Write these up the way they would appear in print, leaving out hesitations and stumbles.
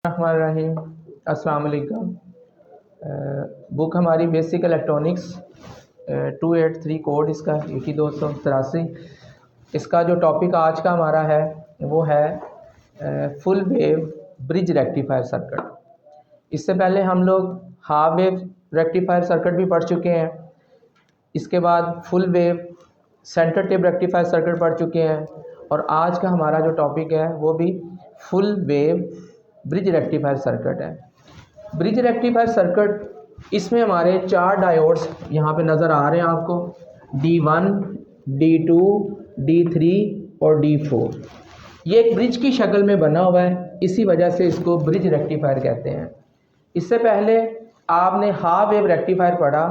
रहीम। अस्सलाम वालेकुम। बुक हमारी बेसिक इलेक्ट्रॉनिक्स 283 कोड इसका 8283। इसका जो टॉपिक आज का हमारा है वो है full wave bridge rectifier circuit. इससे पहले हम लोग हाफ वेव रेक्टिफायर सर्किट भी पढ़ चुके हैं। इसके बाद full wave centre tap rectifier circuit पढ़ चुके हैं और आज का हमारा जो टॉपिक है वो भी full wave bridge rectifier circuit है। ब्रिज रेक्टिफायर सर्किट, इसमें हमारे 4 डायोड्स यहाँ पे नज़र आ रहे हैं आपको, D1, D2, D3 और D4। ये एक ब्रिज की शक्ल में बना हुआ है, इसी वजह से इसको ब्रिज रेक्टिफायर कहते हैं। इससे पहले आपने हाफ वेव रेक्टिफायर पढ़ा,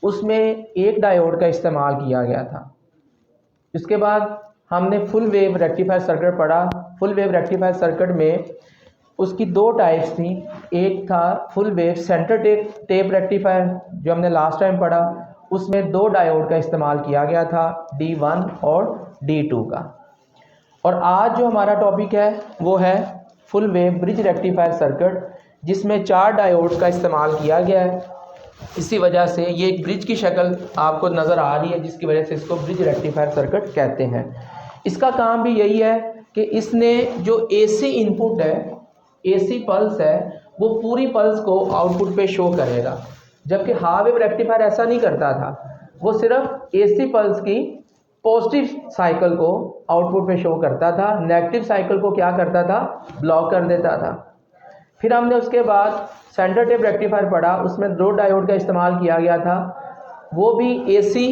उसमें एक डायोड का इस्तेमाल किया गया था। इसके बाद हमने फुल वेव रेक्टिफायर सर्किट पढ़ा। फुल वेव रेक्टिफायर सर्किट में उसकी 2 टाइप्स थी। एक था full wave centre tap rectifier जो हमने लास्ट टाइम पढ़ा, उसमें 2 डायोड का इस्तेमाल किया गया था, D1 और D2 का। और आज जो हमारा टॉपिक है वो है full wave bridge rectifier circuit, जिसमें 4 डायोड का इस्तेमाल किया गया है। इसी वजह से ये एक ब्रिज की शक्ल आपको नज़र आ रही है, जिसकी वजह से इसको ब्रिज रेक्टिफायर सर्किट कहते हैं। इसका काम भी यही है कि इसने जो AC इनपुट है, AC पल्स है, वो पूरी पल्स को आउटपुट पे शो करेगा। जबकि हाफ वेव रेक्टिफायर ऐसा नहीं करता था, वो सिर्फ AC पल्स की पॉजिटिव साइकिल को आउटपुट पे शो करता था, नेगेटिव साइकिल को क्या करता था, ब्लॉक कर देता था। फिर हमने उसके बाद सेंटर टेप रेक्टिफायर पढ़ा, उसमें 2 डायोड का इस्तेमाल किया गया था। वो भी AC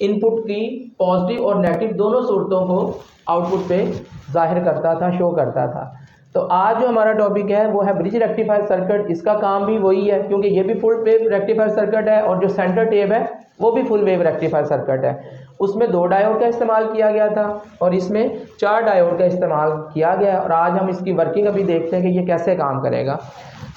इनपुट की पॉजिटिव और नेगेटिव दोनों सूरतों को आउटपुट पे जाहिर करता था, शो करता था। तो आज जो हमारा टॉपिक है वो है ब्रिज रेक्टिफायर सर्किट। इसका काम भी वही है, क्योंकि ये भी फुल वेव रेक्टिफायर सर्किट है और जो सेंटर टेप है वो भी फुल वेव रेक्टिफायर सर्किट है। उसमें 2 डायोड का इस्तेमाल किया गया था और इसमें 4 डायोड का इस्तेमाल किया गया। और आज हम इसकी वर्किंग अभी देखते हैं कि ये कैसे काम करेगा।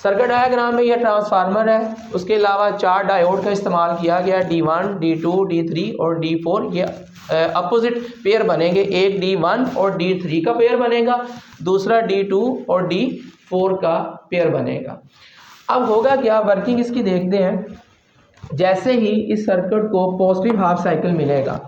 सर्किट डायग्राम में ये ट्रांसफार्मर है, उसके अलावा 4 डायोड का इस्तेमाल किया गया, D1, D2, D3 और D4। ये अपोजिट पेयर बनेंगे, एक D1 और D3 का पेयर बनेगा, दूसरा D2 और D4 का पेयर बनेगा। अब होगा क्या, वर्किंग इसकी देखते हैं। जैसे ही इस सर्किट को पॉजिटिव हाफ साइकिल मिलेगा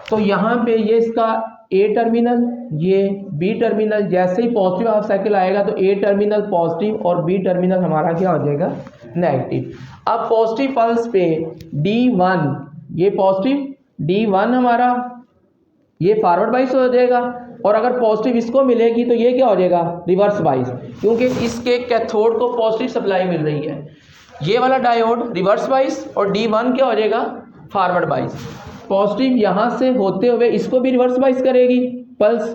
तो यहाँ पे ये इसका A टर्मिनल, ये B टर्मिनल, जैसे ही पॉजिटिव हाफ साइकिल आएगा तो A टर्मिनल पॉजिटिव और B टर्मिनल हमारा क्या हो जाएगा, नेगेटिव। अब पॉजिटिव पल्स पे D1, ये पॉजिटिव D1 हमारा ये फॉरवर्ड बाइस हो जाएगा, और अगर पॉजिटिव इसको मिलेगी तो ये क्या हो जाएगा, रिवर्स बाइस, क्योंकि इसके कैथोड को पॉजिटिव सप्लाई मिल रही है। ये वाला डायोड रिवर्स बाइस और D1 क्या हो जाएगा, फॉरवर्ड बाइस। पॉजिटिव यहाँ से होते हुए इसको भी रिवर्स बाइस करेगी पल्स,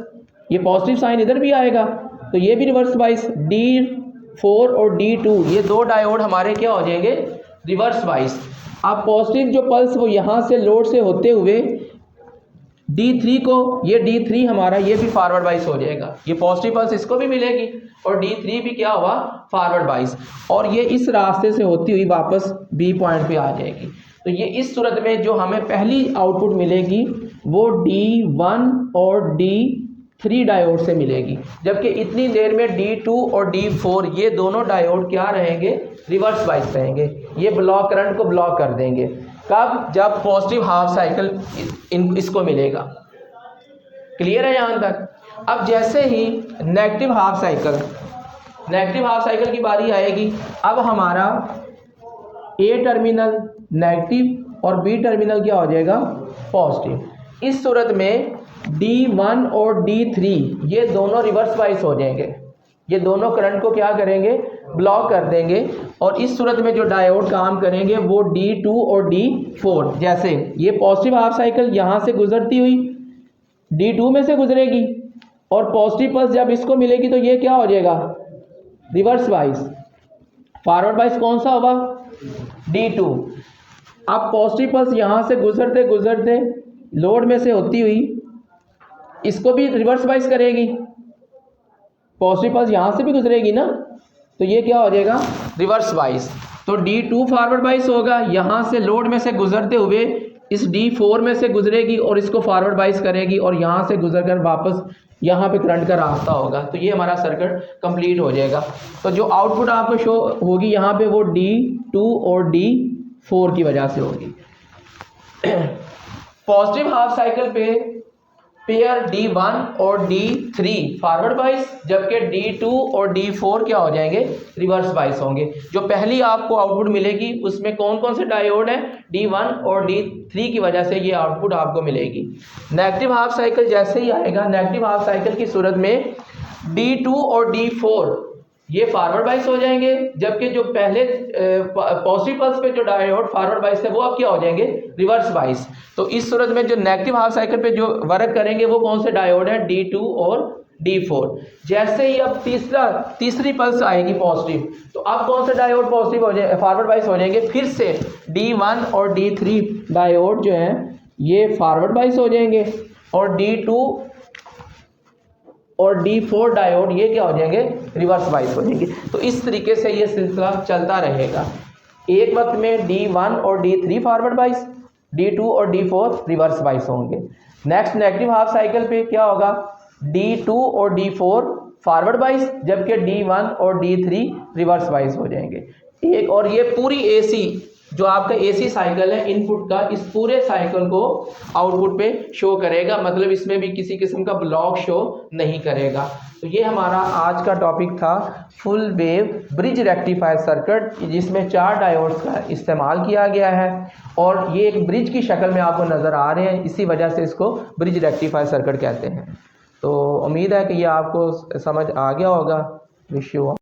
ये पॉजिटिव साइन इधर भी आएगा तो ये भी रिवर्स बाइस। D4 और D2 ये 2 डायोड हमारे क्या हो जाएंगे, रिवर्स बाइस। अब पॉजिटिव जो पल्स वो यहाँ से लोड से होते हुए D3 को, ये D3 हमारा ये भी फॉरवर्ड बाइस हो जाएगा, ये पॉजिटिव पल्स इसको भी मिलेगी और D3 भी क्या हुआ, फॉरवर्ड बाइस, और ये इस रास्ते से होती हुई वापस B पॉइंट पे आ जाएगी। तो ये इस सूरत में जो हमें पहली आउटपुट मिलेगी वो D1 और D3 डायोड से मिलेगी, जबकि इतनी देर में D2 और D4 ये दोनों डायोड क्या रहेंगे, रिवर्स बाइस रहेंगे। ये ब्लॉक करंट को ब्लॉक कर देंगे। कब, जब पॉजिटिव हाफ साइकिल इसको मिलेगा। क्लियर है यहाँ तक। अब जैसे ही नेगेटिव हाफ साइकिल की बारी आएगी, अब हमारा A टर्मिनल नेगेटिव और B टर्मिनल क्या हो जाएगा, पॉजिटिव। इस सूरत में D1 और D3 ये दोनों रिवर्स बाइस हो जाएंगे, ये दोनों करंट को क्या करेंगे, ब्लॉक कर देंगे। और इस सूरत में जो डायोड काम करेंगे वो D2 और D4, जैसे ये पॉजिटिव हाफ साइकिल यहाँ से गुजरती हुई D2 में से गुजरेगी और पॉजिटिव पल्स जब इसको मिलेगी तो ये क्या हो जाएगा, रिवर्स बाइस। फॉरवर्ड बाइस कौन सा होगा, D2। अब पॉजिटिव पल्स यहाँ से गुजरते गुजरते लोड में से होती हुई इसको भी रिवर्स बाइस करेगी, पॉजिटिव पल्स यहाँ से भी गुजरेगी ना, तो ये क्या हो जाएगा, रिवर्स बाइस। तो D2 फॉरवर्ड बाइस होगा, यहाँ से लोड में से गुजरते हुए इस D4 में से गुजरेगी और इसको फॉरवर्ड बाइस करेगी और यहाँ से गुजरकर वापस यहाँ पे करंट का रास्ता होगा, तो ये हमारा सर्किट कंप्लीट हो जाएगा। तो जो आउटपुट आपको शो होगी यहाँ पे वो D2 और D4 की वजह से होगी। पॉजिटिव हाफ साइकिल पे पेयर D1 और D3 फॉरवर्ड बाइस, जबकि D2 और D4 क्या हो जाएंगे, रिवर्स बाइस होंगे। जो पहली आपको आउटपुट मिलेगी उसमें कौन कौन से डायोड है, D1 और D3 की वजह से ये आउटपुट आपको मिलेगी। नेगेटिव हाफ साइकिल जैसे ही आएगा, नेगेटिव हाफ साइकिल की सूरत में D2 और D4 ये फॉरवर्ड बाइस हो जाएंगे, जबकि जो पहले पॉजिटिव पल्स पे जो डायोड फॉरवर्ड बाइस थे वो अब क्या हो जाएंगे, रिवर्स बाइस। तो इस सूरत में जो नेगेटिव हाफ साइकिल पे जो वर्क करेंगे वो कौन से डायोड है, D2 और D4। जैसे ही अब तीसरी पल्स आएगी पॉजिटिव, तो अब कौन से डायोड पॉजिटिव हो जाए, फॉरवर्ड बाइस हो जाएंगे, फिर से D1 और D3 डायोड जो है ये फॉरवर्ड बाइस हो जाएंगे, और D2 और D4 डायोड ये क्या हो जाएंगे, रिवर्स बाइस हो जाएंगे। तो इस तरीके से ये सिलसिला चलता रहेगा। एक वक्त में D1 और D3 फॉरवर्ड बाइस, D2 और D4 रिवर्स बाइस होंगे। नेक्स्ट नेगेटिव हाफ साइकिल पे क्या होगा, D2 और D4 फॉरवर्ड बाइस, जबकि D1 और D3 रिवर्स बाइस हो जाएंगे। एक और ये पूरी AC जो आपका AC साइकिल है इनपुट का, इस पूरे साइकिल को आउटपुट पे शो करेगा, मतलब इसमें भी किसी किस्म का ब्लॉक शो नहीं करेगा। तो ये हमारा आज का टॉपिक था full wave bridge rectifier circuit, जिसमें 4 डायोड्स का इस्तेमाल किया गया है और ये एक ब्रिज की शक्ल में आपको नज़र आ रहे हैं, इसी वजह से इसको ब्रिज रेक्टिफायर सर्किट कहते हैं। तो उम्मीद है कि ये आपको समझ आ गया होगा। Wish you